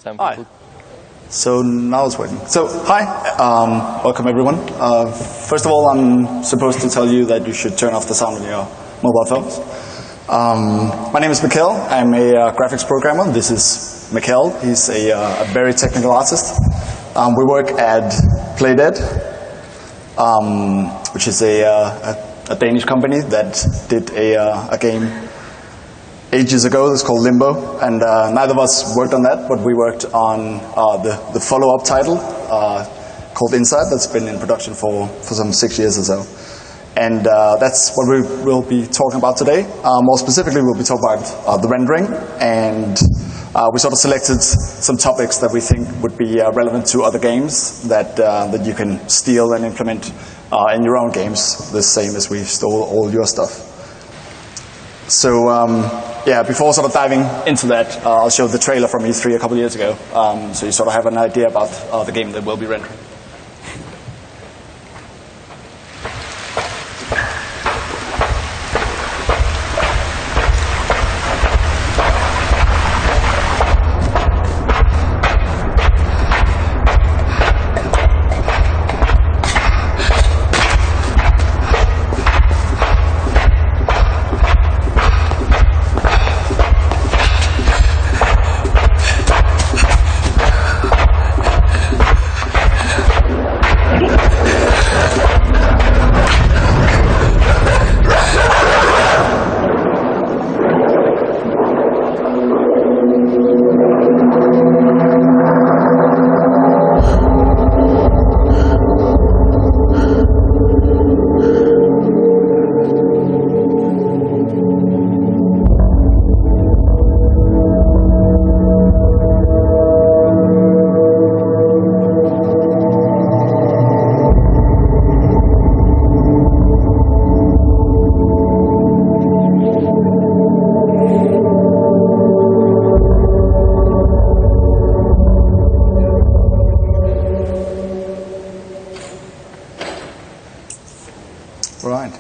some Hi. people. So now it's working. So hi, welcome everyone. First of all, I'm supposed to tell you that you should turn off the sound on your mobile phones. My name is Mikkel. I'm a graphics programmer. This is Mikkel. He's a very technical artist. We work at Playdead, which is a Danish company that did a game ages ago that's called Limbo, and neither of us worked on that, but we worked on the follow-up title called Inside that's been in production for some 6 years or so. And that's what we will be talking about today. More specifically, we'll be talking about the rendering, and we sort of selected some topics that we think would be relevant to other games that you can steal and implement in your own games, the same as we stole all your stuff. So yeah, before sort of diving into that, I'll show the trailer from E3 a couple of years ago, so you sort of have an idea about the game that we'll be rendering. Right.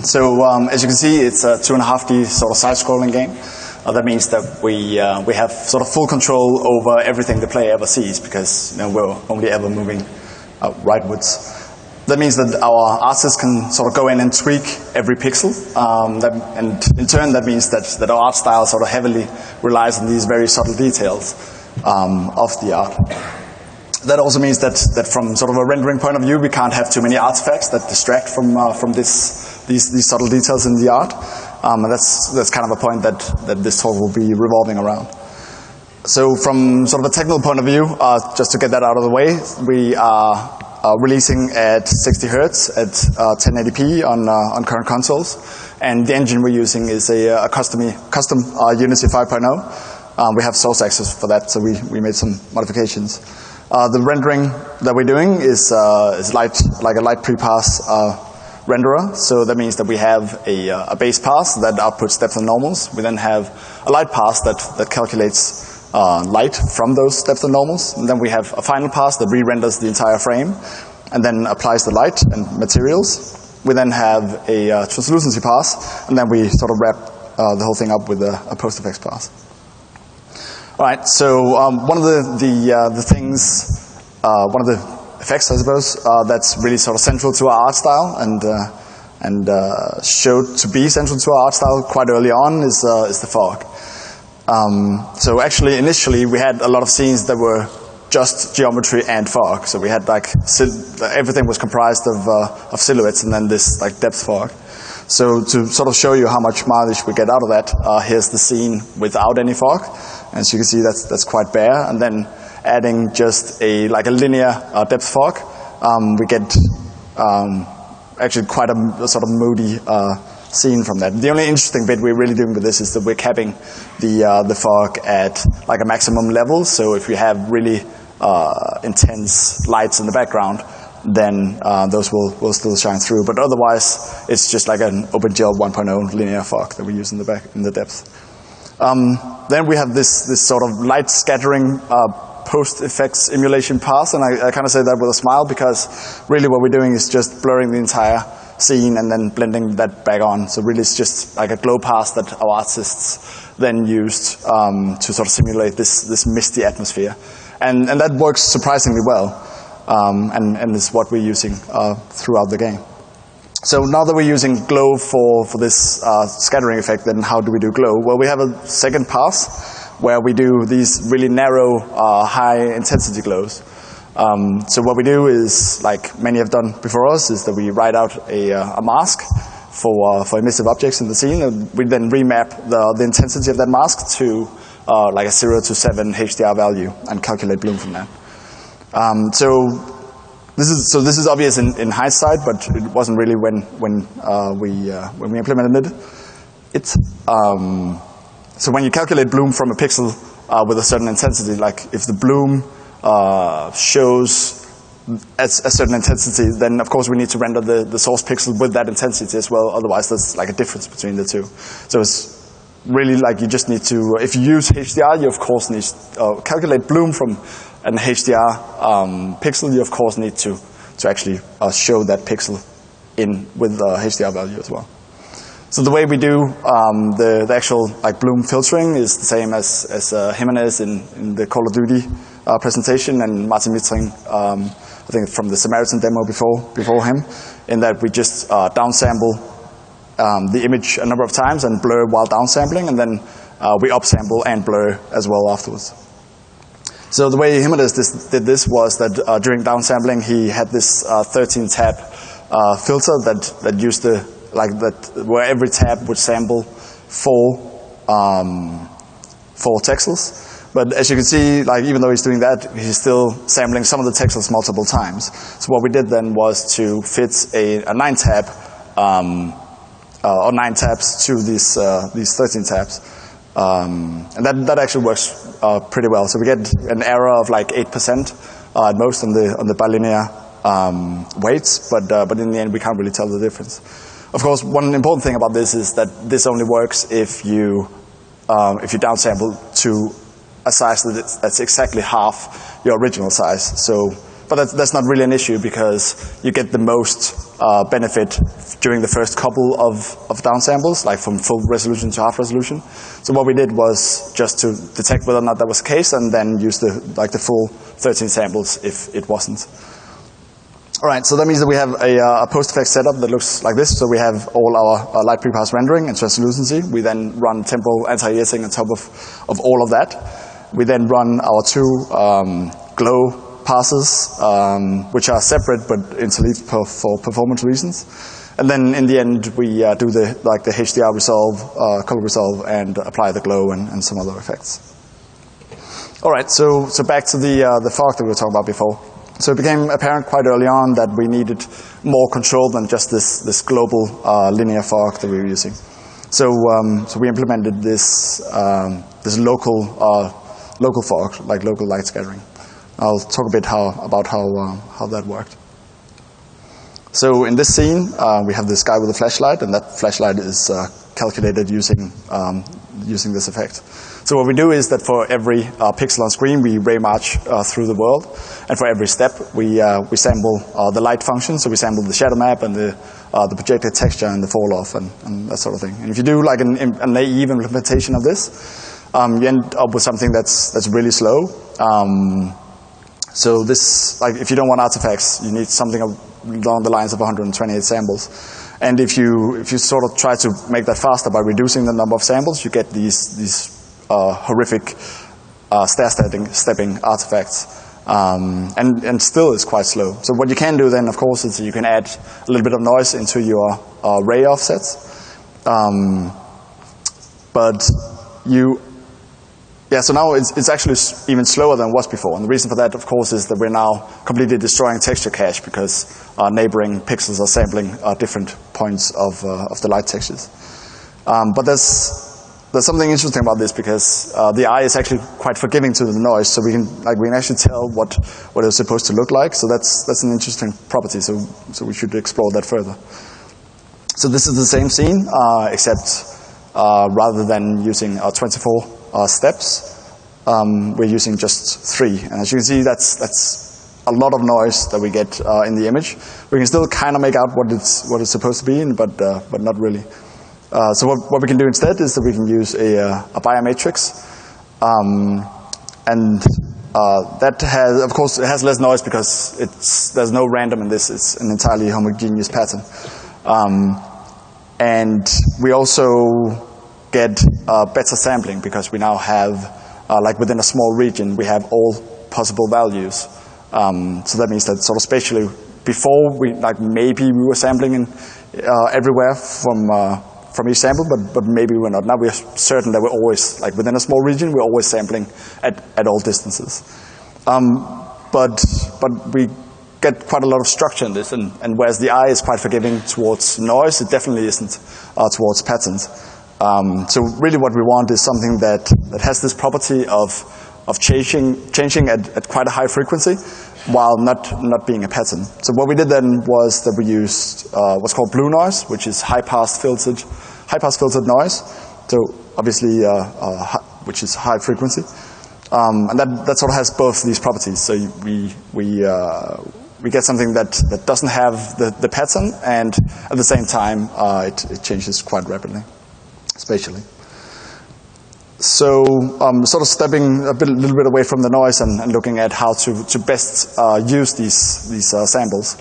So as you can see, it's a 2.5D sort of side-scrolling game. That means that we have sort of full control over everything the player ever sees, because we're only ever moving rightwards. That means that our artists can sort of go in and tweak every pixel, and in turn that means that our art style sort of heavily relies on these very subtle details of the art. That also means that from sort of a rendering point of view, we can't have too many artifacts that distract from these subtle details in the art. And that's kind of a point that this talk will be revolving around. So from sort of a technical point of view, just to get that out of the way, we are releasing at 60 Hertz at 1080p on current consoles. And the engine we're using is a custom Unity 5.0. We have source access for that, so we made some modifications. The rendering that we're doing is like a light pre-pass renderer. So that means that we have a base pass that outputs depth and normals. We then have a light pass that calculates light from those depth and normals. And then we have a final pass that re-renders the entire frame and then applies the light and materials. We then have a translucency pass, and then we sort of wrap the whole thing up with a post-effects pass. All right, so one of the things, one of the effects, I suppose, that's really sort of central to our art style and showed to be central to our art style quite early on is the fog. So actually, initially, we had a lot of scenes that were just geometry and fog. So we had like everything was comprised of silhouettes and then this like depth fog. So to sort of show you how much mileage we get out of that, here's the scene without any fog. As you can see, that's quite bare. And then adding just a linear depth fog, we get actually quite a sort of moody scene from that. The only interesting bit we're really doing with this is that we're capping the fog at like a maximum level. So if you have really intense lights in the background, then those will still shine through. But otherwise, it's just like an OpenGL 1.0 linear fog that we use in the depth. Then we have this sort of light scattering post-effects emulation pass, and I kind of say that with a smile because really what we're doing is just blurring the entire scene and then blending that back on. So really it's just like a glow path that our artists then used to sort of simulate this misty atmosphere. And that works surprisingly well, and is what we're using throughout the game. So now that we're using glow for this scattering effect, then how do we do glow? Well, we have a second pass where we do these really narrow, high-intensity glows. So what we do is, like many have done before us, is that we write out a mask for emissive objects in the scene, and we then remap the intensity of that mask to like a 0 to 7 HDR value and calculate bloom from that. So this is obvious in hindsight, but it wasn't really when we implemented it. So when you calculate bloom from a pixel with a certain intensity, like if the bloom shows at a certain intensity, then of course we need to render the source pixel with that intensity as well. Otherwise, there's like a difference between the two. So it's really like you just need to, if you use HDR, you of course need to calculate bloom from an HDR pixel. You of course need to actually show that pixel in with HDR value as well. So the way we do the actual like bloom filtering is the same as Jimenez in the Call of Duty presentation, and Martin Dithering, I think from the Samaritan demo before him, in that we just downsample the image a number of times and blur while downsampling, and then we upsample and blur as well afterwards. So the way Jimenez did this was that during downsampling he had this 13 tab filter that used where every tab would sample four texels. But as you can see, like even though he's doing that, he's still sampling some of the texels multiple times. So what we did then was to fit a 9-tab or 9 tabs to these 13 tabs, and that actually works pretty well. So we get an error of like 8% at most on the bilinear weights, but in the end we can't really tell the difference. Of course, one important thing about this is that this only works if you downsample to a size that's exactly half your original size. So, but that's not really an issue because you get the most benefit during the first couple of downsamples, like from full resolution to half resolution. So what we did was just to detect whether or not that was the case, and then use the full 13 samples if it wasn't. All right, so that means that we have a post-effect setup that looks like this. So we have all our light prepass rendering and translucency. We then run temporal anti-aliasing on top of all of that. We then run our two glow passes, which are separate but interleaved for performance reasons. And then in the end, we do the HDR resolve, color resolve, and apply the glow and some other effects. All right, so back to the fog that we were talking about before. So it became apparent quite early on that we needed more control than just this global linear fog that we were using. So we implemented this local fog, like local light scattering. I'll talk a bit about how that worked. So in this scene, we have this guy with a flashlight, and that flashlight is calculated using this effect. So what we do is that for every pixel on screen, we ray march through the world, and for every step, we sample the light function. So we sample the shadow map and the projected texture and the fall off and that sort of thing. And if you do like a naive implementation of this, you end up with something that's really slow. So this, like, if you don't want artifacts, you need something along the lines of 128 samples. And if you sort of try to make that faster by reducing the number of samples, you get these horrific stair-stepping artifacts. And still it's quite slow. So what you can do then, of course, is you can add a little bit of noise into your ray offsets. So now it's actually even slower than it was before. And the reason for that, of course, is that we're now completely destroying texture cache because neighboring pixels are sampling different points of the light textures. But there's something interesting about this because the eye is actually quite forgiving to the noise, so we can actually tell what it's supposed to look like. So that's an interesting property. So we should explore that further. So this is the same scene, except rather than using 24 steps, we're using just 3. And as you can see, that's a lot of noise that we get in the image. We can still kind of make out what it's supposed to be, but not really. So what we can do instead is that we can use a biomatrix, and that has, of course, it has less noise because there's no random in this. It's an entirely homogeneous pattern, and we also get better sampling because we now have, like within a small region, we have all possible values. So that means that sort of spatially, before maybe we were sampling in everywhere from each sample, but maybe we're not. Now we're certain that we're always, like within a small region, we're always sampling at all distances. But we get quite a lot of structure in this, and whereas the eye is quite forgiving towards noise, it definitely isn't towards patterns. So really what we want is something that has this property of changing at quite a high frequency while not being a pattern. So what we did then was that we used what's called blue noise, which is high pass filtered noise. So obviously, which is high frequency, and that sort of has both these properties. So we get something that doesn't have the pattern, and at the same time it changes quite rapidly, spatially. So sort of stepping a little bit away from the noise and looking at how to best use these samples.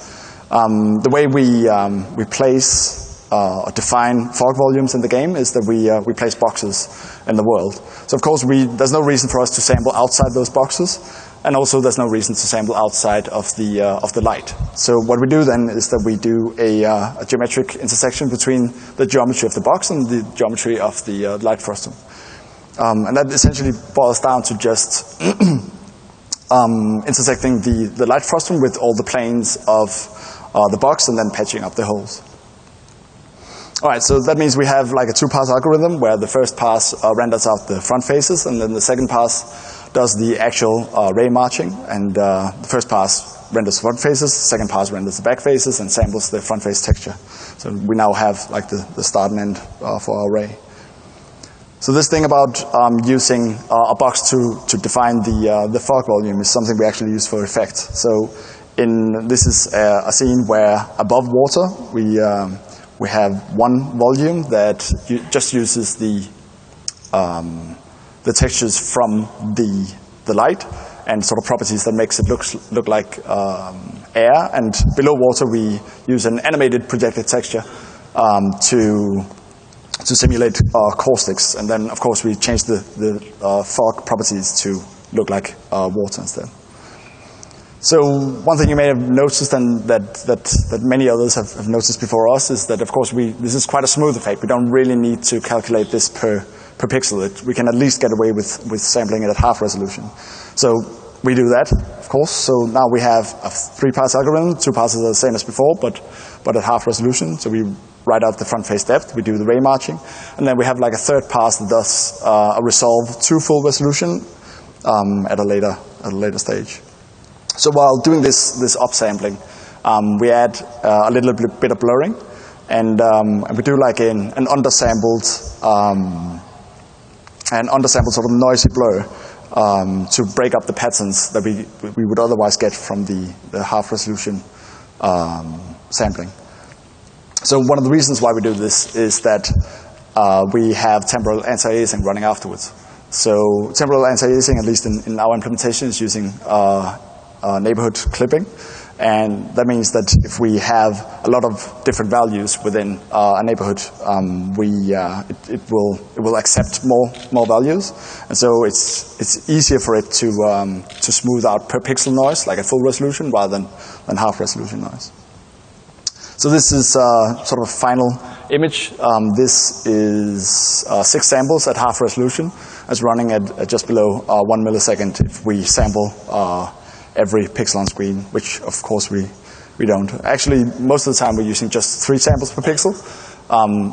The way we place or define fog volumes in the game is that we place boxes in the world. So of course there's no reason for us to sample outside those boxes, and also there's no reason to sample outside of the light. So what we do then is that we do a geometric intersection between the geometry of the box and the geometry of the light frustum. And that essentially boils down to just intersecting the light frustum with all the planes of the box and then patching up the holes. All right, so that means we have like a two-pass algorithm where the first pass renders out the front faces, and then the second pass does the actual ray marching. And the first pass renders front faces, the second pass renders the back faces, and samples the front face texture. So we now have like the start and end for our ray. So this thing about using a box to define the fog volume is something we actually use for effect. So this is a scene where above water we have one volume that just uses the textures from the light and sort of properties that makes it look like air. And below water we use an animated projected texture to simulate caustics, and then of course we change the fog properties to look like water instead. So one thing you may have noticed, and that many others have noticed before us, is that of course this is quite a smooth effect. We don't really need to calculate this per pixel. We can at least get away with sampling it at half resolution. So we do that, of course. So now we have a 3-pass algorithm. 2 passes are the same as before, but at half resolution. So we write out the front face depth, we do the ray marching, and then we have like a 3rd pass that does a resolve to full resolution at a later stage. So while doing this upsampling, we add a little bit of blurring, and we do like an undersampled sort of noisy blur to break up the patterns that we would otherwise get from the half resolution sampling. So one of the reasons why we do this is that we have temporal anti-aliasing running afterwards. So temporal anti-aliasing, at least in our implementation, is using neighborhood clipping. And that means that if we have a lot of different values within a neighborhood, it will accept more values, and so it's easier for it to smooth out per pixel noise, like at full resolution, rather than half resolution noise. So this is sort of a final image. This is 6 samples at half resolution. It's running at just below 1 millisecond if we sample every pixel on screen, which of course we don't. Actually, most of the time we're using just 3 samples per pixel.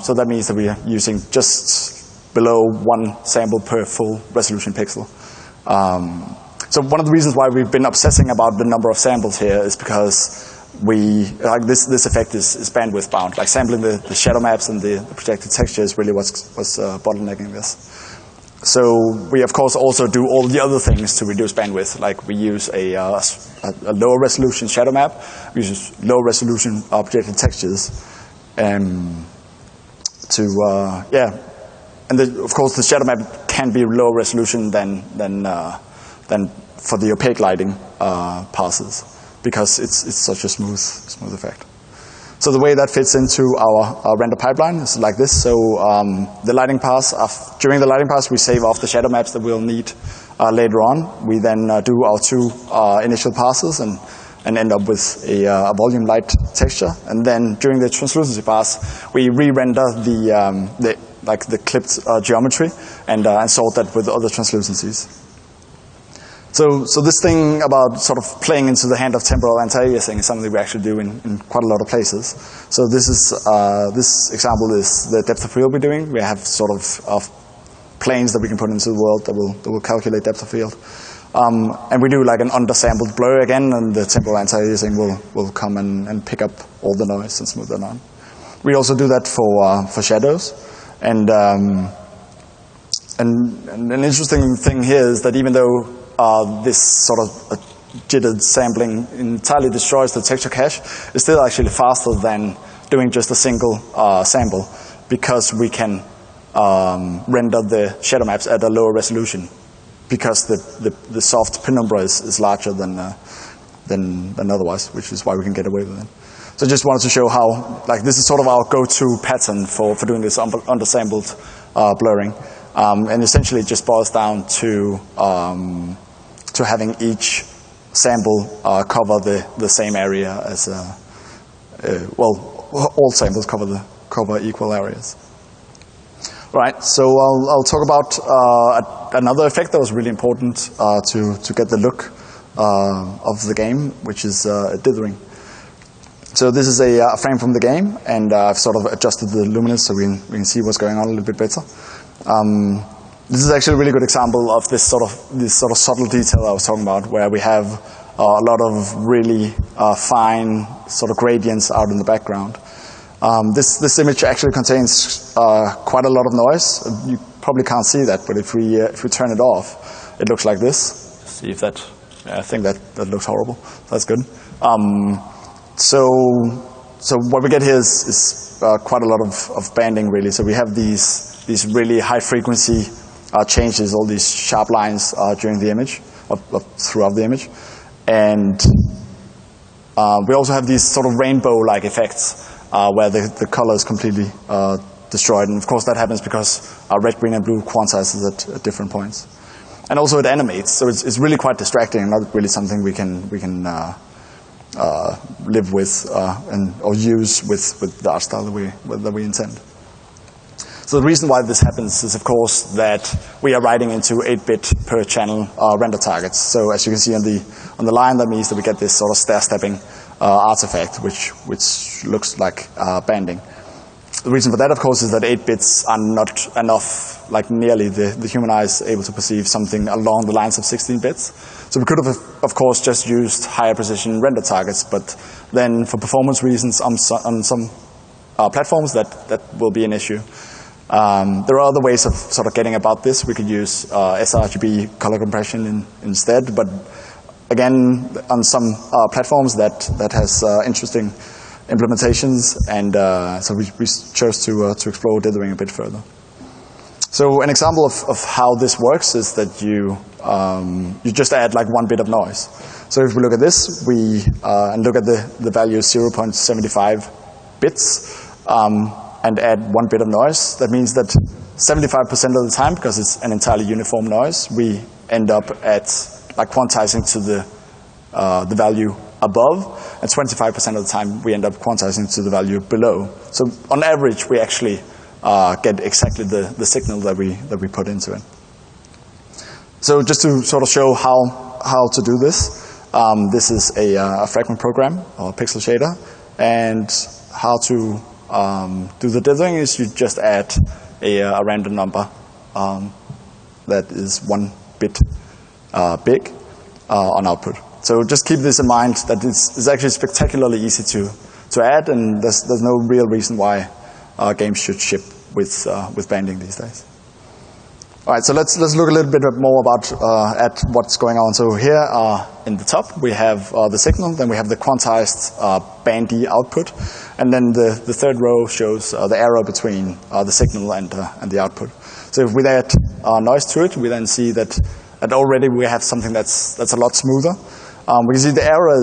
So that means that we are using just below 1 sample per full resolution pixel. So one of the reasons why we've been obsessing about the number of samples here is because this effect is bandwidth bound. Like sampling the shadow maps and the projected texture is really what's bottlenecking this. So we of course also do all the other things to reduce bandwidth, like we use a lower resolution shadow map, we use low resolution objective textures, and of course the shadow map can be lower resolution than for the opaque lighting passes, because it's such a smooth effect. So the way that fits into our render pipeline is like this. So the lighting pass, during the lighting pass, we save off the shadow maps that we'll need later on. We then do our 2 initial passes and end up with a volume light texture. And then during the translucency pass, we re-render the clipped geometry and sort that with other translucencies. So this thing about sort of playing into the hand of temporal anti-aliasing is something we actually do in quite a lot of places. So this example is the depth of field we're doing. We have sort of planes that we can put into the world that will calculate depth of field. And we do like an undersampled blur again, and the temporal anti-aliasing will come and pick up all the noise and smooth that on. We also do that for shadows. And an interesting thing here is that even though this sort of jittered sampling entirely destroys the texture cache, it's still actually faster than doing just a single sample, because we can render the shadow maps at a lower resolution, because the soft penumbra is larger than otherwise, which is why we can get away with it. So I just wanted to show how, like, this is sort of our go-to pattern for doing this undersampled blurring, and essentially it just boils down to having each sample cover the same area as all samples cover equal areas. Right. So I'll talk about another effect that was really important to get the look of the game, which is dithering. So this is a frame from the game, and I've sort of adjusted the luminance so we can see what's going on a little bit better. This is actually a really good example of this sort of subtle detail I was talking about, where we have a lot of really fine sort of gradients out in the background. This image actually contains quite a lot of noise. You probably can't see that, but if we turn it off, it looks like this. See if that. Yeah, I think that looks horrible. That's good. So what we get here is quite a lot of banding, really. So we have these really high frequency changes, all these sharp lines during the image, throughout the image, and we also have these sort of rainbow-like effects where the color is completely destroyed, and of course that happens because red, green, and blue quantizes at different points, and also it animates, so it's really quite distracting and not really something we can live with or use with the art style that we intend. So the reason why this happens is, of course, that we are writing into 8-bit per channel render targets. So as you can see on the line, that means that we get this sort of stair-stepping artifact, which looks like banding. The reason for that, of course, is that 8 bits are not enough, like nearly the human eye is able to perceive something along the lines of 16 bits. So we could have, of course, just used higher precision render targets, but then for performance reasons on some platforms, that will be an issue. There are other ways of sort of getting about this. We could use sRGB color compression instead, but again, on some platforms that has interesting implementations, and so we chose to explore dithering a bit further. So an example of how this works is that you just add like 1 bit of noise. So if we look at this, and look at the value 0.75 bits, and add 1 bit of noise, that means that 75% of the time, because it's an entirely uniform noise, we end up at like quantizing to the value above, and 25% of the time we end up quantizing to the value below. So on average, we actually get exactly the signal that we put into it. So just to sort of show how to do this, this is a fragment program or a pixel shader, and how to do the dithering is you just add a random number that is 1 bit big on output. So just keep this in mind, that it's actually spectacularly easy to add, and there's no real reason why games should ship with banding these days. All right, so let's look a little bit more about at what's going on. So here in the top we have the signal, then we have the quantized bandy output, and then the third row shows the error between the signal and the output. So if we add noise to it, we then see that already we have something that's a lot smoother. We can see the error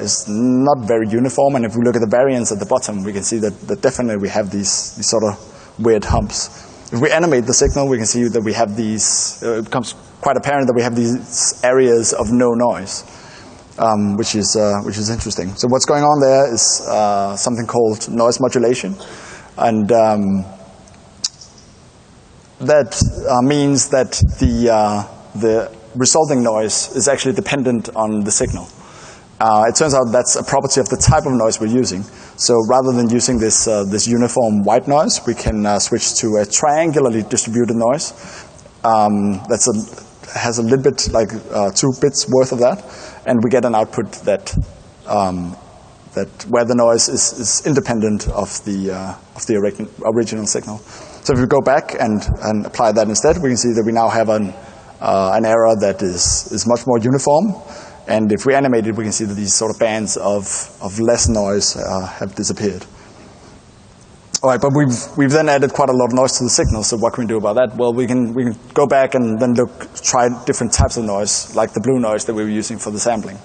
is not very uniform, and if we look at the variance at the bottom, we can see that definitely we have these sort of weird humps. If we animate the signal, we can see that we have these, it becomes quite apparent that we have these areas of no noise, which is interesting. So what's going on there is something called noise modulation, and that means that the resulting noise is actually dependent on the signal. It turns out that's a property of the type of noise we're using. So rather than using this uniform white noise, we can switch to a triangularly distributed noise. Has a little bit like 2 bits worth of that, and we get an output that where the noise is independent of the original signal. So if we go back and apply that instead, we can see that we now have an error that is much more uniform. And if we animate it, we can see that these sort of bands of less noise have disappeared. All right, but we've then added quite a lot of noise to the signal. So what can we do about that? Well, we can go back and then try different types of noise, like the blue noise that we were using for the sampling,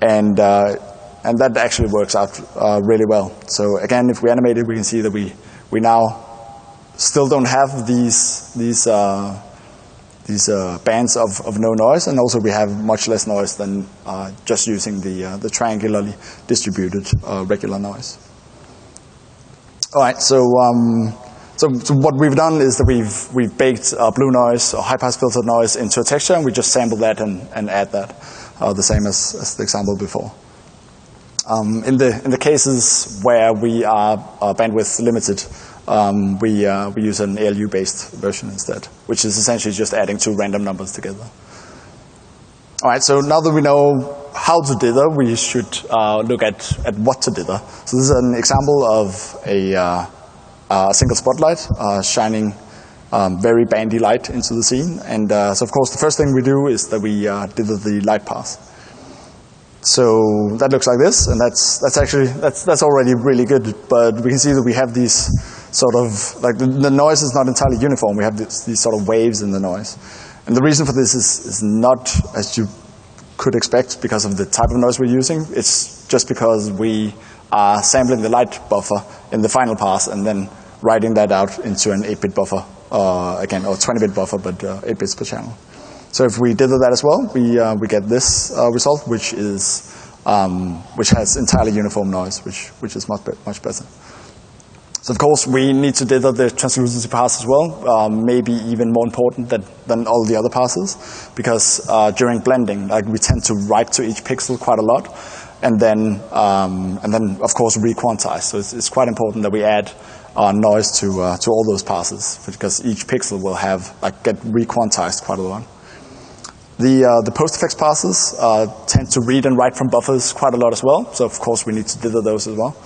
and that actually works out really well. So again, if we animate it, we can see that we now still don't have these bands of no noise, and also we have much less noise than just using the triangularly distributed regular noise. All right, so what we've done is that we've baked blue noise or high-pass filtered noise into a texture, and we just sample that and add that, the same as the example before. In the cases where we are bandwidth limited, we use an ALU-based version instead, which is essentially just adding 2 random numbers together. All right, so now that we know how to dither, we should look at what to dither. So this is an example of a single spotlight shining very bandy light into the scene. And so of course the first thing we do is that we dither the light path. So that looks like this, and that's already really good. But we can see that we have these sort of, like the noise is not entirely uniform. We have these sort of waves in the noise. And the reason for this is not, as you could expect, because of the type of noise we're using. It's just because we are sampling the light buffer in the final pass and then writing that out into an 8-bit buffer, again, or 20-bit buffer, but 8 bits per channel. So if we dither that as well, we get this result, which has entirely uniform noise, which is much better. So of course we need to dither the translucency pass as well, maybe even more important than all the other passes, because during blending, like, we tend to write to each pixel quite a lot, and then of course re-quantize. So it's quite important that we add noise to all those passes, because each pixel will have get re-quantized quite a lot. The post-effects passes tend to read and write from buffers quite a lot as well, so of course we need to dither those as well.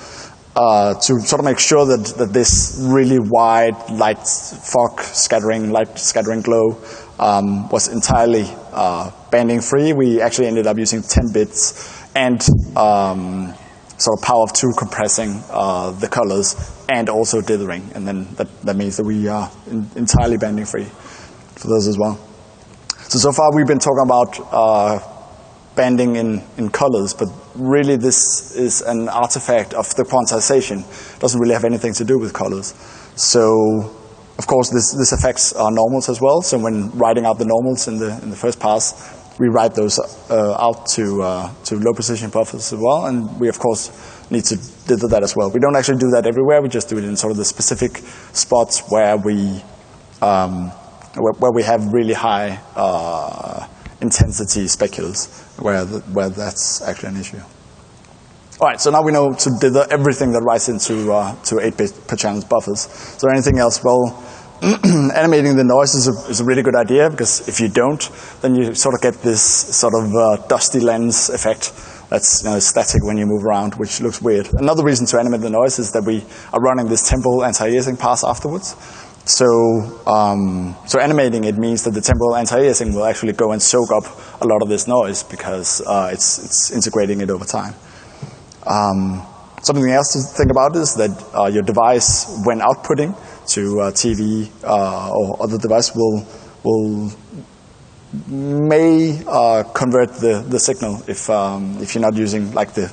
To sort of make sure that this really wide light scattering glow was entirely banding free, we actually ended up using 10 bits and sort of power of 2 compressing the colors and also dithering, and then that means that we are entirely banding free for those as well. So far we've been talking about banding in colors, but really this is an artifact of the quantization. It doesn't really have anything to do with colors. So of course this affects our normals as well. So when writing out the normals in the first pass, we write those out to low precision buffers as well, and we of course need to dither that as well. We don't actually do that everywhere, we just do it in sort of the specific spots where we have really high intensity speculators, where that's actually an issue. All right, so now we know to dither everything that writes into 8-bit per channel buffers. So anything else? Well, animating the noise is a really good idea, because if you don't, then you sort of get this sort of dusty lens effect that's static when you move around, which looks weird. Another reason to animate the noise is that we are running this temporal anti-aliasing pass afterwards. So animating it means that the temporal anti-aliasing will actually go and soak up a lot of this noise because it's integrating it over time. Something else to think about is that your device, when outputting to TV or other device, may convert the signal if you're not using like the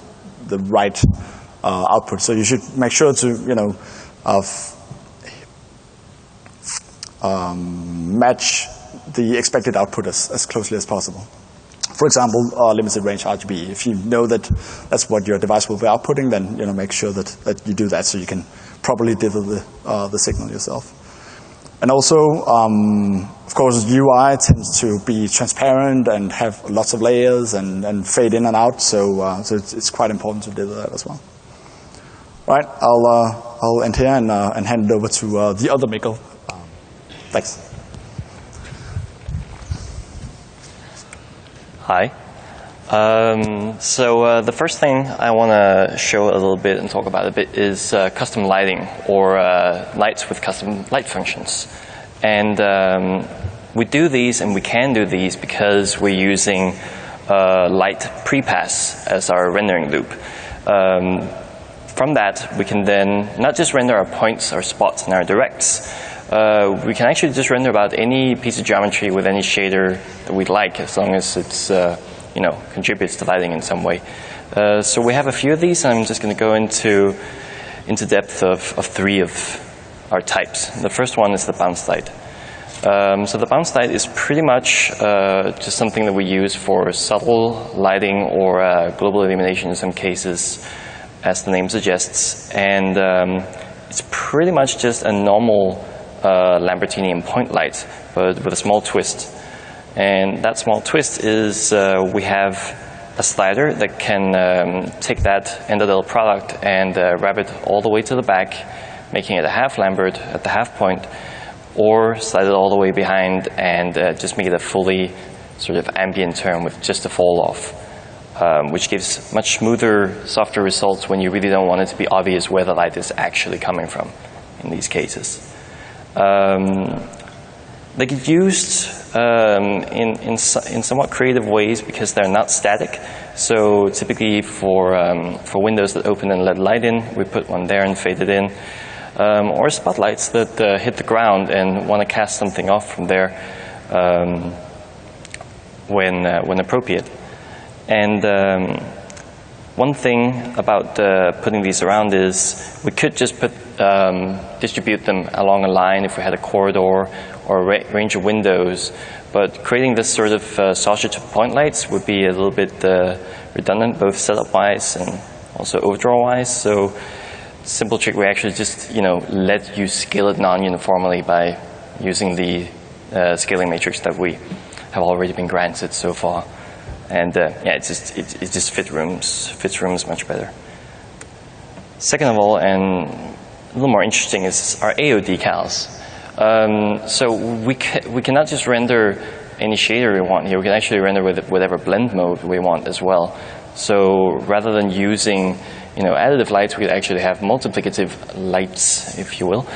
right output. So you should make sure to match the expected output as closely as possible. For example, limited range RGB. If you know that that's what your device will be outputting, then make sure that you do that so you can properly deliver the signal yourself. And also, of course, UI tends to be transparent and have lots of layers and fade in and out. So it's quite important to deliver that as well. Right, I'll end here and hand it over to the other Mikkel. Thanks. Hi. So the first thing I want to show a little bit and talk about a bit is custom lighting, or lights with custom light functions. And we do these, and we can do these because we're using light prepass as our rendering loop. From that, we can then not just render our points, our spots, and our directs. We can actually just render about any piece of geometry with any shader that we'd like, as long as it's contributes to lighting in some way. So we have a few of these, and I'm just going to go into depth of three of our types. The first one is the bounce light. So the bounce light is pretty much just something that we use for subtle lighting or global illumination in some cases, as the name suggests. And it's pretty much just a normal Lambertinian point light, but with a small twist. And that small twist is we have a slider that can take that end-of-the product and wrap it all the way to the back, making it a half Lambert at the half point, or slide it all the way behind and just make it a fully sort of ambient term with just a fall off, which gives much smoother, softer results when you really don't want it to be obvious where the light is actually coming from in these cases. They get used in somewhat creative ways because they're not static. So typically for windows that open and let light in, we put one there and fade it in. Or spotlights that hit the ground and want to cast something off from there when appropriate. And one thing about putting these around is we could just distribute them along a line if we had a corridor or a range of windows, but creating this sort of sausage of point lights would be a little bit redundant, both setup-wise and also overdraw-wise. So simple trick, we actually just let you scale it non-uniformly by using the scaling matrix that we have already been granted so far. And yeah, it just fits rooms much better. Second of all, and a little more interesting, is our AO decals. So we cannot just render any shader we want here. We can actually render with whatever blend mode we want as well. So rather than using additive lights, we could actually have multiplicative lights, if you will,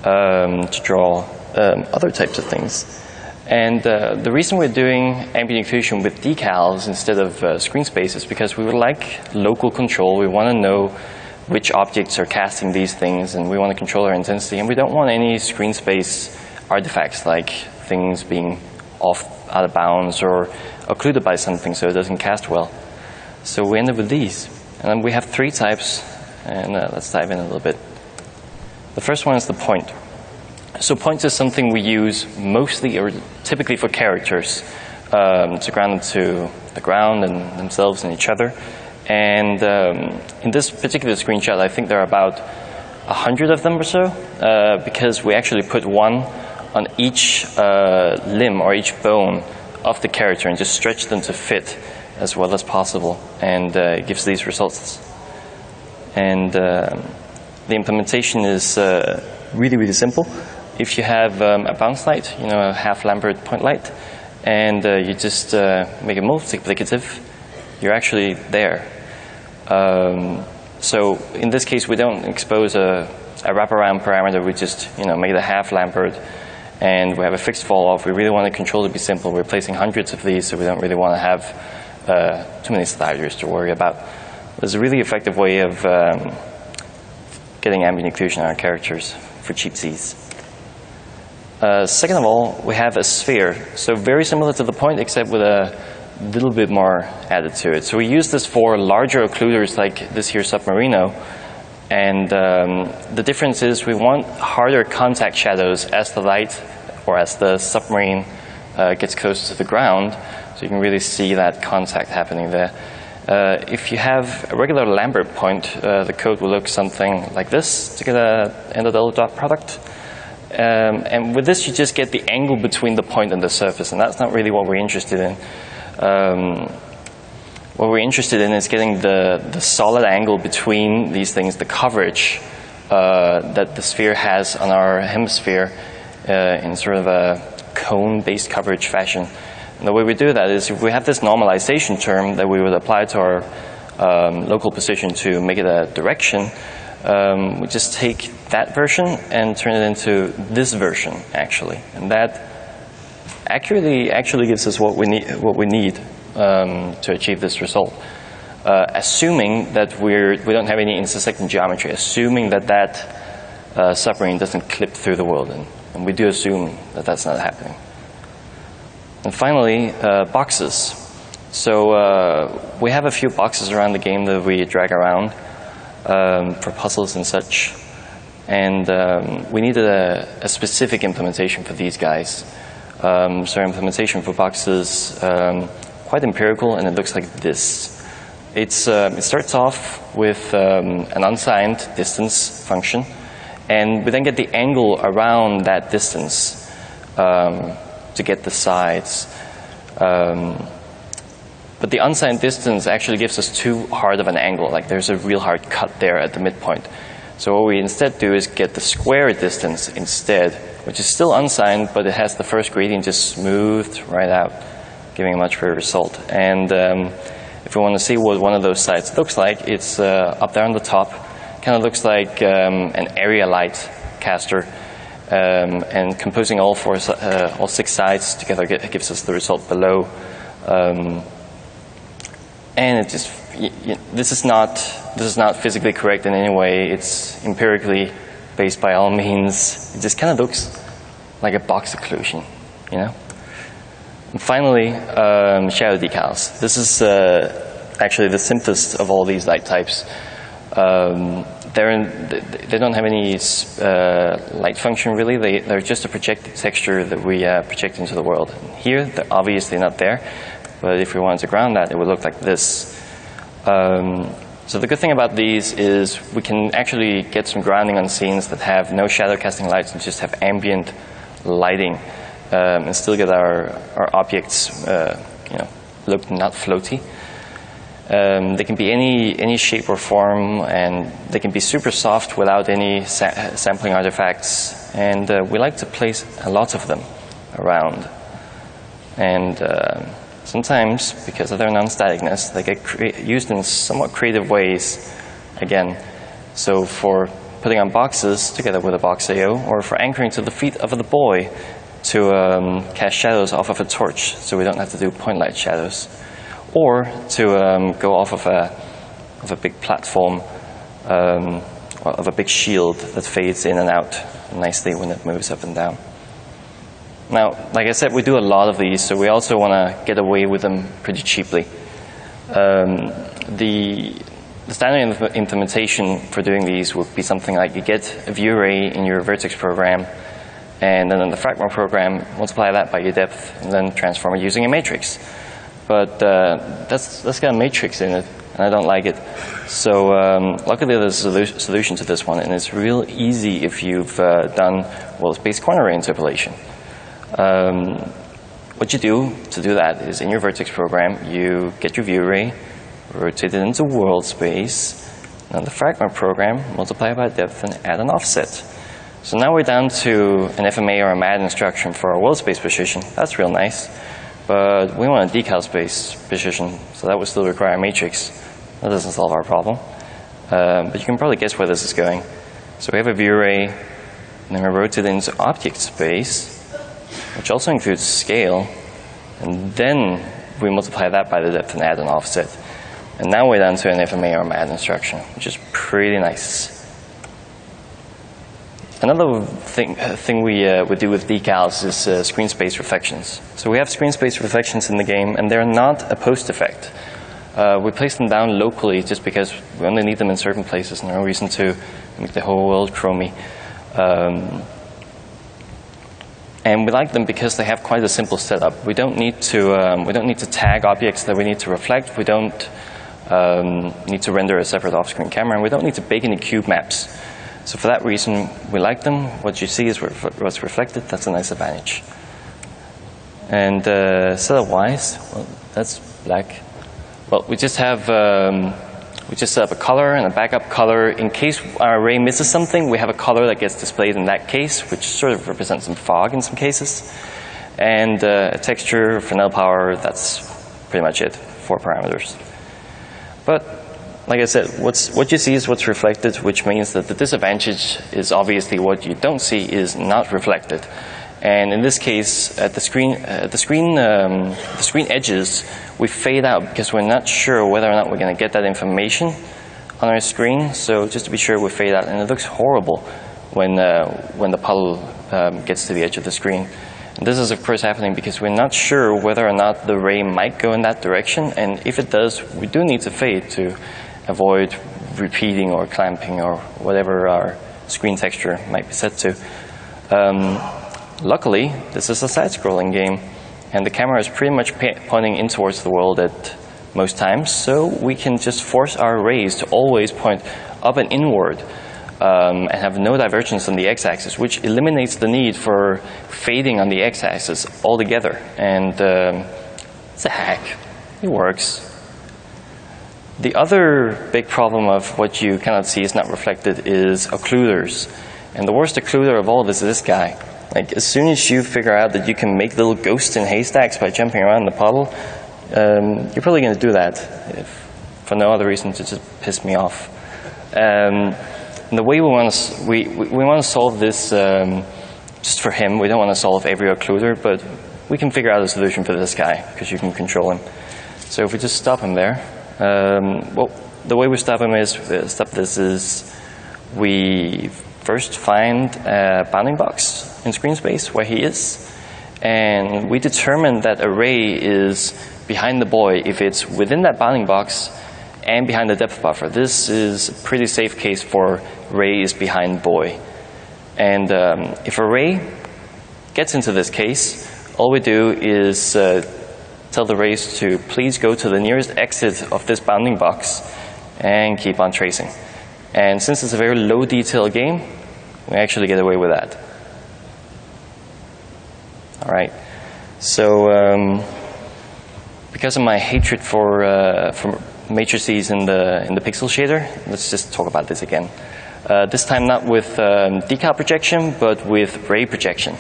to draw other types of things. And the reason we're doing ambient occlusion with decals instead of screen space is because we would like local control. We want to know which objects are casting these things, and we want to control their intensity. And we don't want any screen space artifacts, like things being out of bounds or occluded by something so it doesn't cast well. So we end up with these. And then we have three types, and let's dive in a little bit. The first one is the point. So points is something we use mostly or typically for characters to ground them to the ground and themselves and each other. And in this particular screenshot, I think there are about 100 of them or so, because we actually put one on each limb or each bone of the character and just stretch them to fit as well as possible, and it gives these results. And the implementation is really, really simple. If you have a bounce light, a half Lambert point light, and you just make it multiplicative, you're actually there. So in this case, we don't expose a a wraparound parameter, we just make it a half Lambert, and we have a fixed fall off. We really want the control to be simple. We're placing hundreds of these, so we don't really want to have too many sliders to worry about. There's a really effective way of getting ambient occlusion on our characters for cheap Cs. Second of all, we have a sphere. So very similar to the point, except with a little bit more added to it. So we use this for larger occluders like this here Submarino. And the difference is we want harder contact shadows as the light or as the submarine gets closer to the ground. So you can really see that contact happening there. If you have a regular Lambert point, the code will look something like this to get an end-of-the dot product. And with this, you just get the angle between the point and the surface, and that's not really what we're interested in. What we're interested in is getting the solid angle between these things, the coverage that the sphere has on our hemisphere in sort of a cone-based coverage fashion. And the way we do that is if we have this normalization term that we would apply to our local position to make it a direction, we just take that version and turn it into this version, actually. And that accurately actually gives us what we need to achieve this result. Assuming that we don't have any intersecting geometry, assuming that submarine doesn't clip through the world. And we do assume that that's not happening. And finally, boxes. So we have a few boxes around the game that we drag around for puzzles and such. And we needed a specific implementation for these guys. So our implementation for boxes, quite empirical, and it looks like this. It starts off with an unsigned distance function, and we then get the angle around that distance to get the sides. But the unsigned distance actually gives us too hard of an angle, like there's a real hard cut there at the midpoint. So what we instead do is get the square distance instead, which is still unsigned, but it has the first gradient just smoothed right out, giving a much better result. And if we want to see what one of those sides looks like, it's up there on the top. Kind of looks like an area light caster. And composing all 6 sides together gives us the result below. And it just, this is not physically correct in any way. It's empirically based by all means. It just kind of looks like a box occlusion, And finally, shadow decals. This is actually the simplest of all these light types. They don't have any light function really. They're just a projected texture that we project into the world. Here, they're obviously not there, but if we wanted to ground that, it would look like this. So the good thing about these is we can actually get some grounding on scenes that have no shadow casting lights and just have ambient lighting, and still get our objects, look not floaty. They can be any shape or form, and they can be super soft without any sampling artifacts. And we like to place a lot of them around. And sometimes, because of their non-staticness, they get used in somewhat creative ways, again. So for putting on boxes together with a box AO, or for anchoring to the feet of the boy to cast shadows off of a torch, so we don't have to do point light shadows. Or to go off of a big platform, or of a big shield that fades in and out nicely when it moves up and down. Now, like I said, we do a lot of these, so we also want to get away with them pretty cheaply. The standard implementation for doing these would be something like you get a view array in your vertex program, and then in the fragment program, multiply that by your depth, and then transform it using a matrix. But that's got a matrix in it, and I don't like it. So luckily there's a solution to this one, and it's real easy if you've done world-space corner array interpolation. What you do to do that is in your vertex program, you get your view array, rotate it into world space, and the fragment program, multiply by depth, and add an offset. So now we're down to an FMA or a MAD instruction for our world space position. That's real nice. But we want a decal space position, so that would still require a matrix. That doesn't solve our problem. But you can probably guess where this is going. So we have a view array, and then we rotate it into object space, which also includes scale, and then we multiply that by the depth and add an offset. And now we're down to an FMA or MAD instruction, which is pretty nice. Another thing we do with decals is screen space reflections. So we have screen space reflections in the game, and they're not a post effect. We place them down locally just because we only need them in certain places, and no reason to make the whole world chromy. And we like them because they have quite a simple setup. We don't need to tag objects that we need to reflect. We don't need to render a separate off-screen camera, and we don't need to bake any cube maps. So for that reason, we like them. What you see is what's reflected. That's a nice advantage. And setup-wise, well, that's black. Well, we just set up a color and a backup color. In case our array misses something, we have a color that gets displayed in that case, which sort of represents some fog in some cases. And a texture for null power, that's pretty much it, 4 parameters. But like I said, what you see is what's reflected, which means that the disadvantage is obviously what you don't see is not reflected. And in this case, at the screen edges, we fade out because we're not sure whether or not we're going to get that information on our screen. So just to be sure, we fade out, and it looks horrible when the puddle gets to the edge of the screen. And this is of course happening because we're not sure whether or not the ray might go in that direction, and if it does, we do need to fade to avoid repeating or clamping or whatever our screen texture might be set to. Luckily, this is a side-scrolling game, and the camera is pretty much pointing in towards the world at most times, so we can just force our rays to always point up and inward and have no divergence on the x-axis, which eliminates the need for fading on the x-axis altogether. And it's a hack. It works. The other big problem of what you cannot see is not reflected is occluders. And the worst occluder of all of this is this guy. Like, as soon as you figure out that you can make little ghosts in haystacks by jumping around the puddle, you're probably going to do that for no other reason to just piss me off. And the way we want to solve this just for him. We don't want to solve every occluder, but we can figure out a solution for this guy because you can control him. So if we just stop him there, well, the way we stop this is we first find a bounding box in screen space where he is, and we determine that array is behind the boy if it's within that bounding box and behind the depth buffer. This is a pretty safe case for array is behind boy. And if array gets into this case, all we do is tell the rays to please go to the nearest exit of this bounding box and keep on tracing. And since it's a very low detail game, we actually get away with that. All right. So because of my hatred for matrices in the pixel shader, let's just talk about this again. This time not with decal projection, but with ray projection.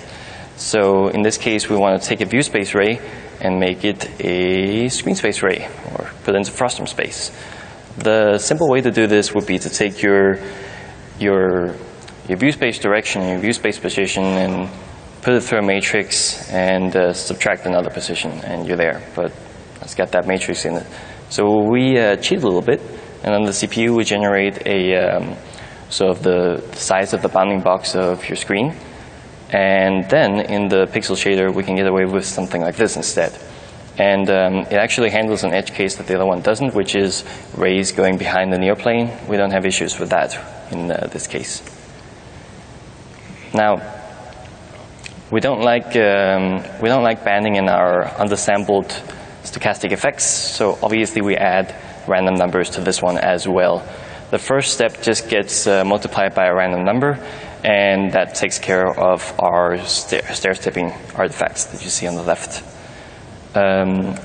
So in this case, we want to take a view space ray and make it a screen space ray, or put it into frustum space. The simple way to do this would be to take your view space direction, your view space position, and put it through a matrix and subtract another position, and you're there. But let's get that matrix in it. So we cheat a little bit, and on the CPU we generate a sort of the size of the bounding box of your screen. And then in the pixel shader, we can get away with something like this instead. And it actually handles an edge case that the other one doesn't, which is rays going behind the neoplane. We don't have issues with that in this case. Now, we don't like banding in our undersampled stochastic effects, so obviously we add random numbers to this one as well. The first step just gets multiplied by a random number, and that takes care of our stair-stepping artifacts that you see on the left. And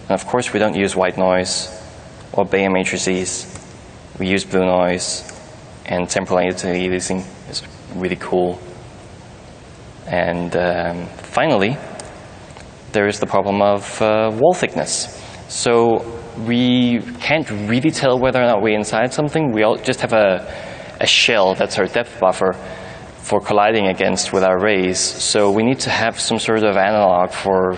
of course, we don't use white noise or Bayes matrices. We use blue noise, and temporal anti-aliasing is really cool. And finally, there is the problem of wall thickness. So we can't really tell whether or not we're inside something. We all just have a a shell, that's our depth buffer, for colliding against with our rays. So we need to have some sort of analog for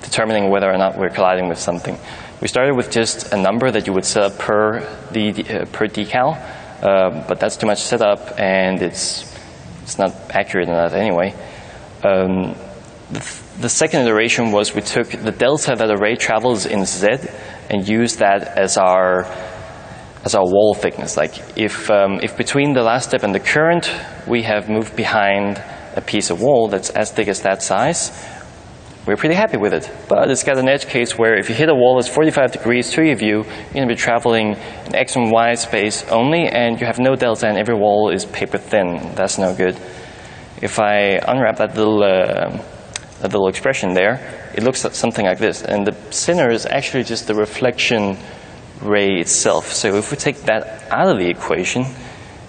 determining whether or not we're colliding with something. We started with just a number that you would set up per decal, but that's too much setup, and it's not accurate enough anyway. The second iteration was we took the delta that a ray travels in Z and used that as our wall thickness. Like if between the last step and the current we have moved behind a piece of wall that's as thick as that size, we're pretty happy with it. But it's got an edge case where if you hit a wall that's 45 degrees to your view, you're going to be traveling in X and Y space only, and you have no delta, and every wall is paper thin. That's no good. If I unwrap that little expression there, it looks something like this. And the center is actually just the reflection ray itself. So if we take that out of the equation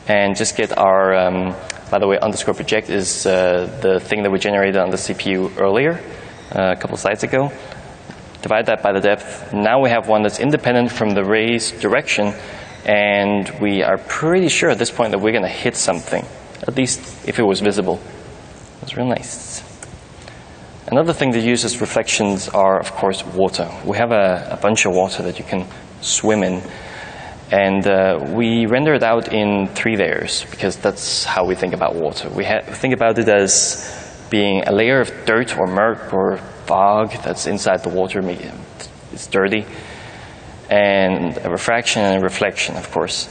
and just get our, by the way, underscore project is the thing that we generated on the CPU earlier, a couple slides ago. Divide that by the depth. Now we have one that's independent from the ray's direction, and we are pretty sure at this point that we're going to hit something, at least if it was visible. That's real nice. Another thing that uses reflections are, of course, water. We have a bunch of water that you can swim in, and we render it out in 3 layers because that's how we think about water. We think about it as being a layer of dirt or murk or fog that's inside the water. It's dirty, and a refraction and a reflection, of course.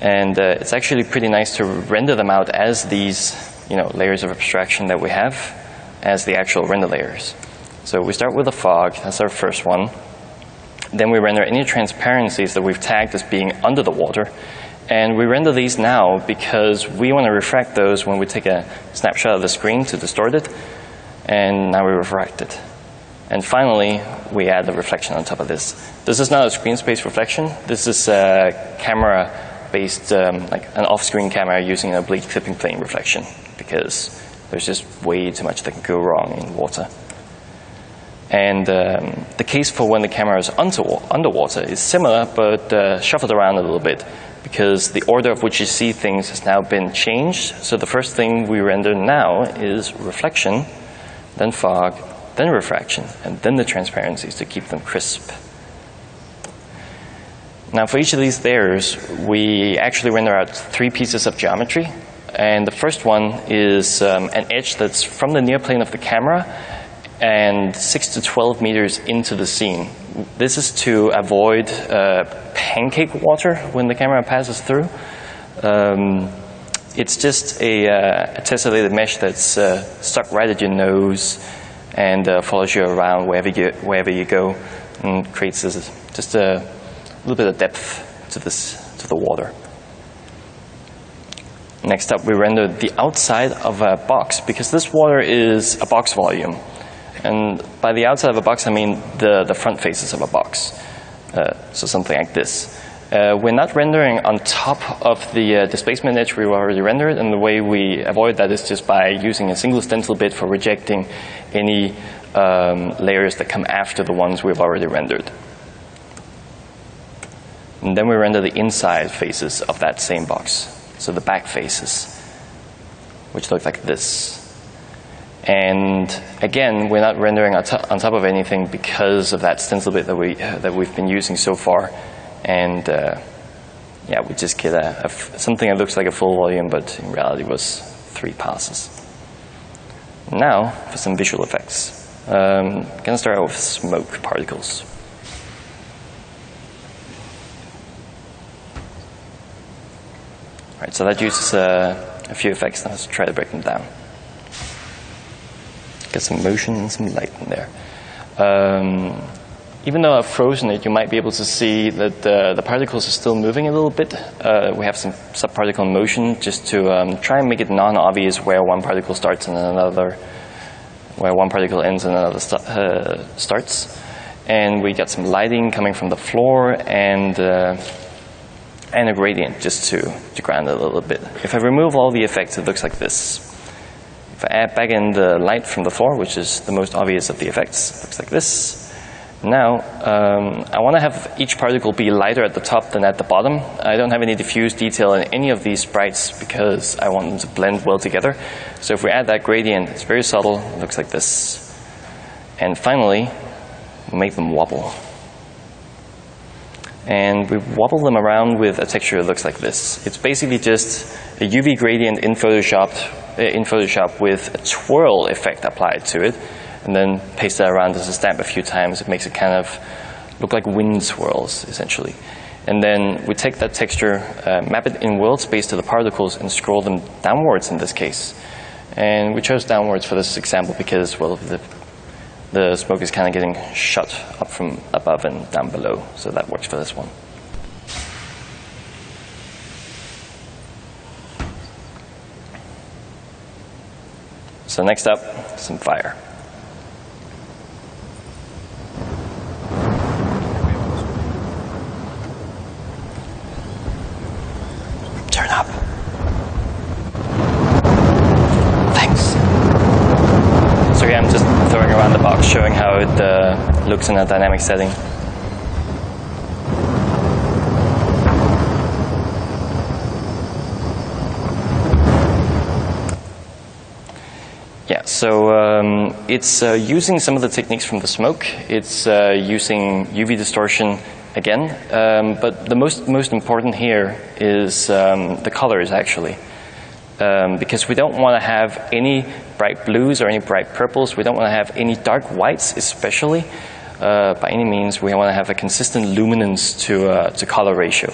And it's actually pretty nice to render them out as these, layers of abstraction that we have as the actual render layers. So we start with the fog. That's our first one. Then we render any transparencies that we've tagged as being under the water. And we render these now because we want to refract those when we take a snapshot of the screen to distort it. And now we refract it. And finally, we add the reflection on top of this. This is not a screen space reflection. This is a camera-based, like an off-screen camera using an oblique clipping plane reflection, because there's just way too much that can go wrong in water. And the case for when the camera is underwater is similar, but shuffled around a little bit, because the order of which you see things has now been changed. So the first thing we render now is reflection, then fog, then refraction, and then the transparencies to keep them crisp. Now for each of these layers, we actually render out 3 pieces of geometry. And the first one is an edge that's from the near plane of the camera and 6 to 12 meters into the scene. This is to avoid pancake water when the camera passes through. It's just a tessellated mesh that's stuck right at your nose and follows you around wherever you go, and creates just a little bit of depth to the water. Next up, we render the outside of a box, because this water is a box volume. And by the outside of a box, I mean the front faces of a box. So something like this. We're not rendering on top of the displacement edge we've already rendered, and the way we avoid that is just by using a single stencil bit for rejecting any layers that come after the ones we've already rendered. And then we render the inside faces of that same box. So the back faces, which look like this. And again, we're not rendering on top of anything because of that stencil bit that we've been using so far. And yeah, we just get something that looks like a full volume, but in reality was 3 passes. Now for some visual effects. I'm gonna start out with smoke particles. All right, so that uses a few effects. Now let's try to break them down. Get some motion and some light in there. Even though I've frozen it, you might be able to see that the particles are still moving a little bit. We have some subparticle motion just to try and make it non-obvious where one particle starts and another, where one particle ends and another starts. And we got some lighting coming from the floor and a gradient just to ground it a little bit. If I remove all the effects, it looks like this. If I add back in the light from the floor, which is the most obvious of the effects, it looks like this. Now, I want to have each particle be lighter at the top than at the bottom. I don't have any diffuse detail in any of these sprites because I want them to blend well together. So if we add that gradient, it's very subtle. It looks like this. And finally, we make them wobble. And we wobble them around with a texture that looks like this. It's basically just a UV gradient in Photoshop with a twirl effect applied to it, and then paste that around as a stamp a few times. It makes it kind of look like wind swirls, essentially. And then we take that texture, map it in world space to the particles, and scroll them downwards in this case. And we chose downwards for this example because, well, the smoke is kind of getting shot up from above and down below, so that works for this one. So next up, some fire. Turn up. Thanks. So yeah, I'm just throwing around the box, showing how it looks in a dynamic setting. Yeah, so it's using some of the techniques from the smoke. It's using UV distortion again, but the most important here is the colors, actually. Because we don't want to have any bright blues or any bright purples. We don't want to have any dark whites, especially. By any means, we want to have a consistent luminance to color ratio.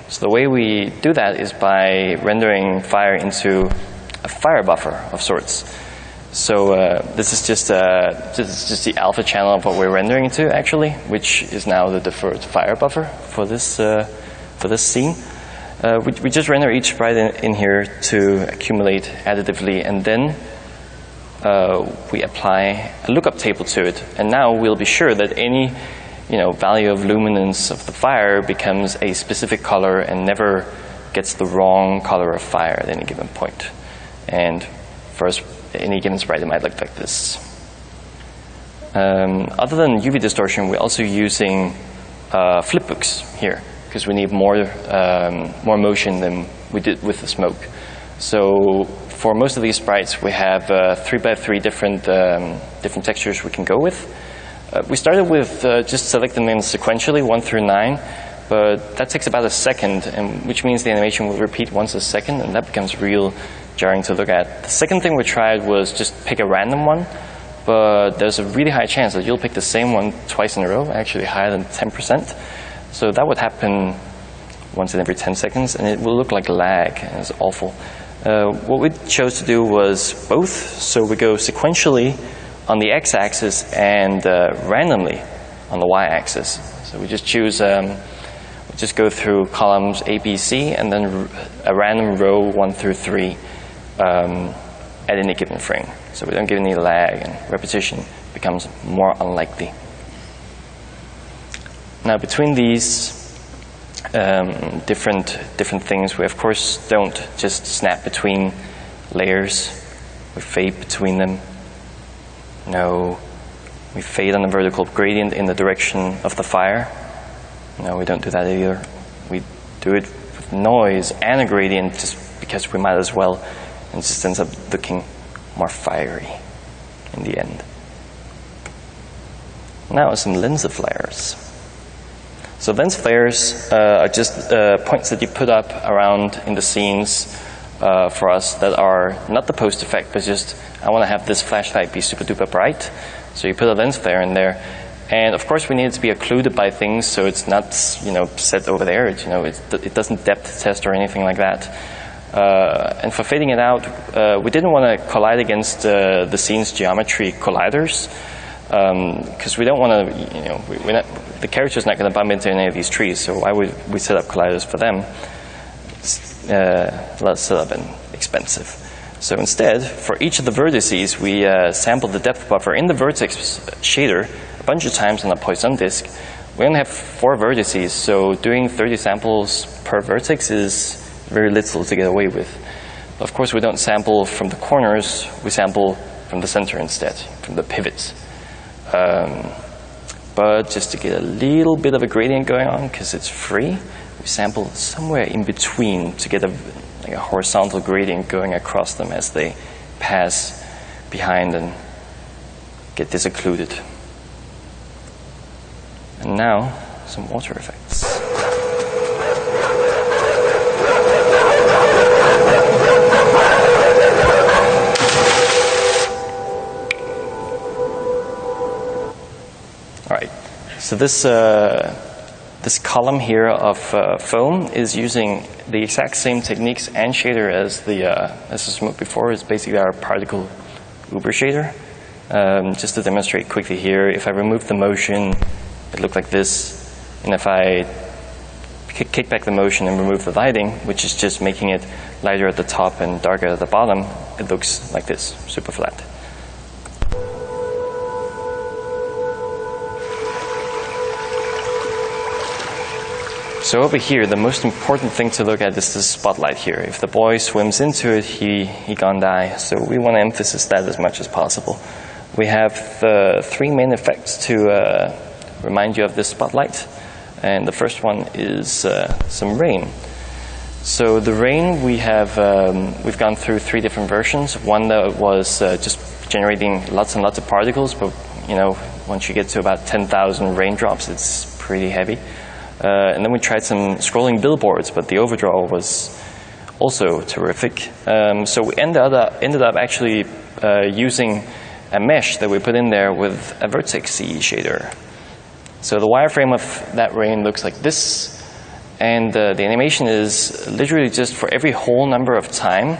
So the way we do that is by rendering fire into a fire buffer of sorts. So this is just the alpha channel of what we're rendering into, actually, which is now the deferred fire buffer for this scene. We just render each sprite in here to accumulate additively, and then we apply a lookup table to it. And now we'll be sure that any value of luminance of the fire becomes a specific color and never gets the wrong color of fire at any given point. And for any given sprite, it might look like this. Other than UV distortion, we're also using flipbooks here, because we need more motion than we did with the smoke. So for most of these sprites, we have 3x3 different textures we can go with. We started with just selecting them sequentially, 1 through 9, but that takes about a second, which means the animation will repeat once a second, and that becomes real jarring to look at. The second thing we tried was just pick a random one, but there's a really high chance that you'll pick the same one twice in a row, actually higher than 10%. So that would happen once in every 10 seconds, and it will look like lag, and it's awful. What we chose to do was both, so we go sequentially on the x-axis and randomly on the y-axis. So we just choose, we just go through columns A, B, C, and then a random row 1 through 3 at any given frame. So we don't give any lag, and repetition becomes more unlikely. Now between these different things, we of course don't just snap between layers. We fade between them. No, we fade on the vertical gradient in the direction of the fire. No, we don't do that either. We do it with noise and a gradient just because we might as well, and it just ends up looking more fiery in the end. Now some lens flares. So lens flares are just points that you put up around in the scenes for us that are not the post effect, but just, I want to have this flashlight be super duper bright. So you put a lens flare in there. And of course we need it to be occluded by things, so it's not set over there. It doesn't depth test or anything like that. And for fading it out, we didn't want to collide against the scene's geometry colliders, because we don't want to, the character's not going to bump into any of these trees, so why would we set up colliders for them? It's less set up and expensive. So instead, for each of the vertices, we sampled the depth buffer in the vertex shader a bunch of times on a Poisson disk. We only have 4 vertices, so doing 30 samples per vertex is very little to get away with. But of course, we don't sample from the corners, we sample from the center instead, from the pivots. But But just to get a little bit of a gradient going on, because it's free, we sample somewhere in between to get like a horizontal gradient going across them as they pass behind and get disoccluded. And now, some water effects. All right, so this column here of foam is using the exact same techniques and shader as the smoke before. It's basically our particle Uber shader. Just to demonstrate quickly here, if I remove the motion, it looked like this. And if I kick back the motion and remove the lighting, which is just making it lighter at the top and darker at the bottom, it looks like this, super flat. So over here, the most important thing to look at is the spotlight here. If the boy swims into it, he gonna die. So we want to emphasize that as much as possible. We have the three main effects to remind you of this spotlight. And the first one is some rain. So the rain, we've gone through three different versions. One that was just generating lots and lots of particles, but you know, once you get to about 10,000 raindrops, it's pretty heavy. And then we tried some scrolling billboards, but the overdraw was also terrific. So we ended up actually using a mesh that we put in there with a vertex CE shader. So the wireframe of that rain looks like this, and the animation is literally just for every whole number of time,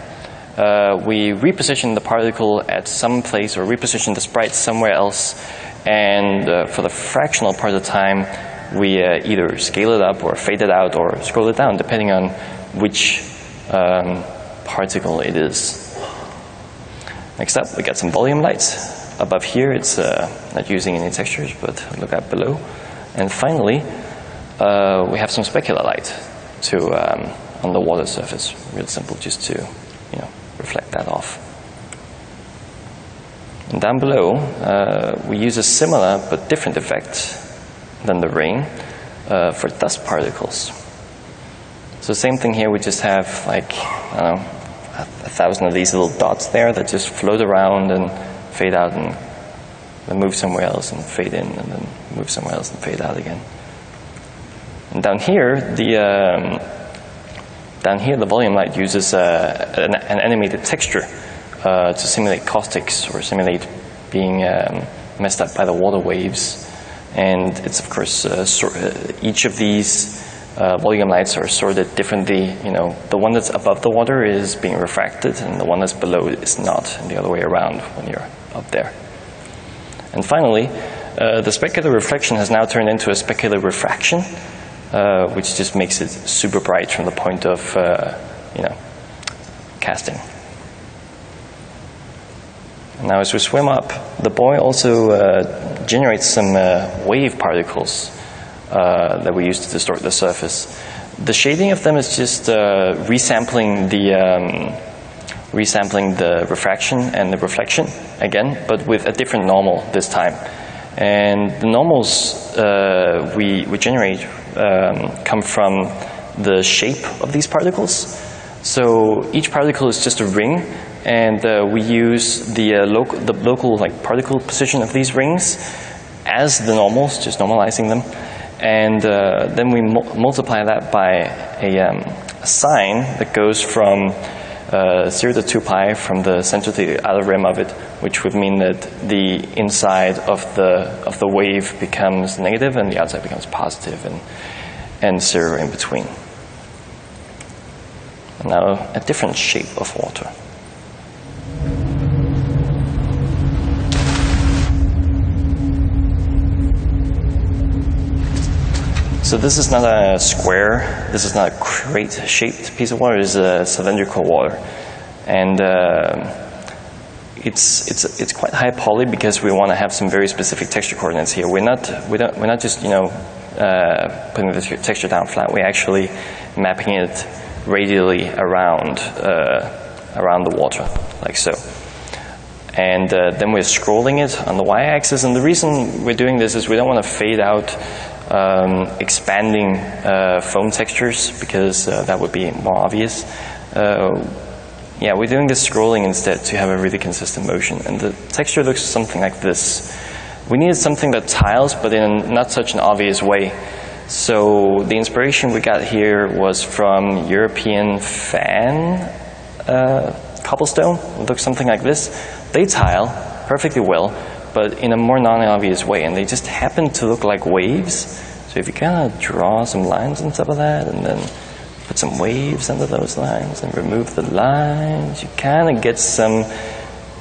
we reposition the particle at some place or reposition the sprite somewhere else, and for the fractional part of the time, we either scale it up or fade it out or scroll it down, depending on which particle it is. Next up, we got some volume lights. Above here, it's not using any textures, but look at below. And finally, we have some specular light on the water surface. Real simple, just to reflect that off. And down below, we use a similar but different effect than the rain for dust particles. So same thing here, we just have like, I don't know, 1,000 of these little dots there that just float around and fade out and then move somewhere else and fade in and then move somewhere else and fade out again. And down here, the volume light uses an animated texture to simulate caustics or simulate being messed up by the water waves. And it's, of course, each of these volume lights are sorted differently. The one that's above the water is being refracted, and the one that's below is not, and the other way around when you're up there. And finally, the specular reflection has now turned into a specular refraction, which just makes it super bright from the point of, casting. Now as we swim up, the buoy also generates some wave particles that we use to distort the surface. The shading of them is just resampling the refraction and the reflection again, but with a different normal this time. And the normals we generate come from the shape of these particles. So each particle is just a ring, and we use the local particle position of these rings as the normals, just normalizing them. And then we multiply that by a sign that goes from 0 to 2 pi from the center to the outer rim of it, which would mean that the inside of the wave becomes negative and the outside becomes positive, and 0 in between. And now a different shape of water. So this is not a square, this is not a crate-shaped piece of water, it is a cylindrical water. And it's quite high poly because we want to have some very specific texture coordinates here. We're not just putting the texture down flat, we're actually mapping it radially around the water, like so. And then we're scrolling it on the y-axis. And the reason we're doing this is we don't want to fade out expanding foam textures, because that would be more obvious. Yeah, we're doing this scrolling instead to have a really consistent motion. And the texture looks something like this. We needed something that tiles, but in not such an obvious way. So the inspiration we got here was from European fan cobblestone. It looks something like this. They tile perfectly well, but in a more non-obvious way, and they just happen to look like waves. So if you kind of draw some lines on top of that, and then put some waves under those lines, and remove the lines, you kind of get some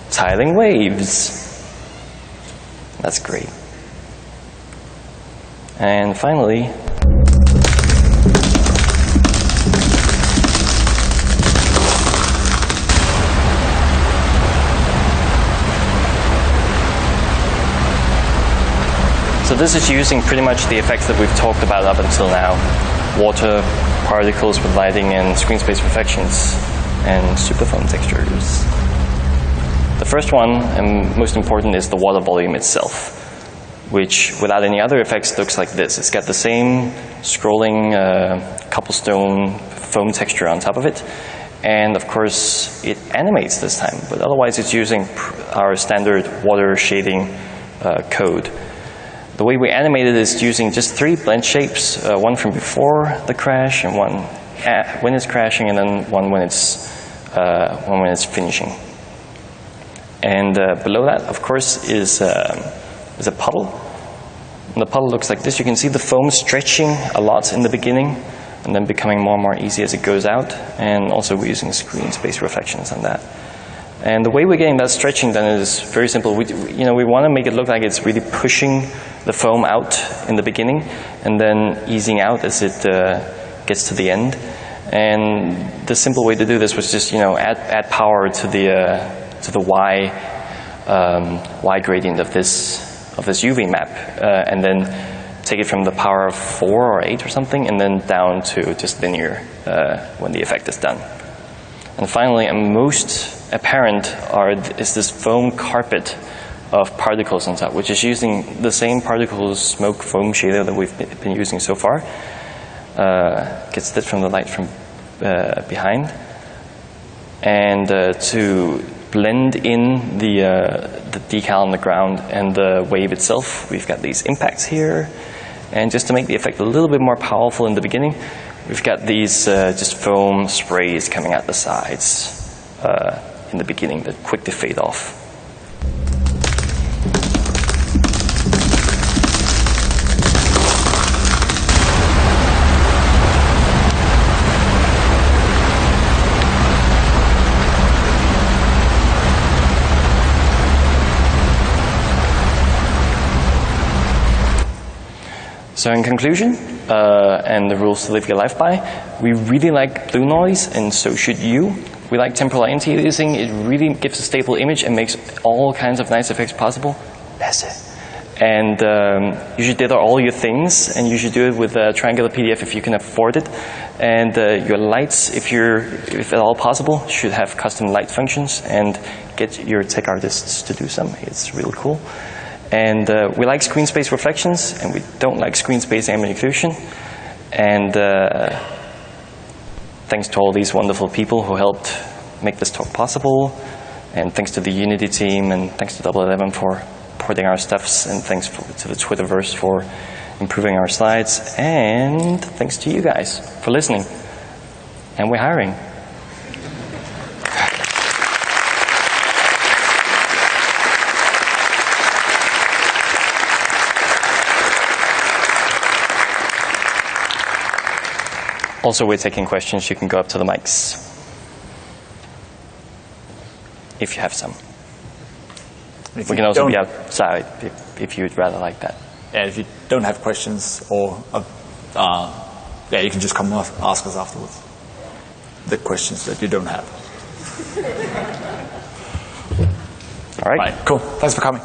tiling waves. That's great. And finally, so this is using pretty much the effects that we've talked about up until now. Water, particles with lighting, and screen space reflections, and superfoam textures. The first one, and most important, is the water volume itself, which without any other effects looks like this. It's got the same scrolling cobblestone foam texture on top of it. And of course, it animates this time, but otherwise it's using our standard water shading code. The way we animate it is using just 3 blend shapes, one from before the crash, and one when it's crashing, and then one when it's finishing. And below that, of course, is a puddle. And the puddle looks like this. You can see the foam stretching a lot in the beginning, and then becoming more and more easy as it goes out. And also we're using screen space reflections on that. And the way we're getting that stretching done is very simple. We want to make it look like it's really pushing the foam out in the beginning, and then easing out as it gets to the end. And the simple way to do this was just add power to the y gradient of this UV map, and then take it from the power of 4 or 8 or something, and then down to just linear when the effect is done. And finally, and most apparent is this foam carpet of particles on top, which is using the same particles smoke foam shader that we've been using so far. Gets lit from the light from behind. And to blend in the decal on the ground and the wave itself, we've got these impacts here. And just to make the effect a little bit more powerful in the beginning, we've got these just foam sprays coming out the sides in the beginning that quickly fade off. So in conclusion, and the rules to live your life by, we really like blue noise, and so should you. We like temporal anti-aliasing. It really gives a stable image and makes all kinds of nice effects possible. That's it. And you should dither all your things, and you should do it with a triangular PDF if you can afford it. And your lights, if at all possible, should have custom light functions, and get your tech artists to do some. It's really cool. And we like screen space reflections, and we don't like screen space ambient occlusion. And thanks to all these wonderful people who helped make this talk possible. And thanks to the Unity team, and thanks to Double 11 for porting our stuffs, and thanks to the Twitterverse for improving our slides. And thanks to you guys for listening. And we're hiring. Also, we're taking questions. You can go up to the mics if you have some. We can also be outside if you'd rather like that. Yeah, if you don't have questions, or you can just come ask us afterwards the questions that you don't have. All right. Cool. Thanks for coming.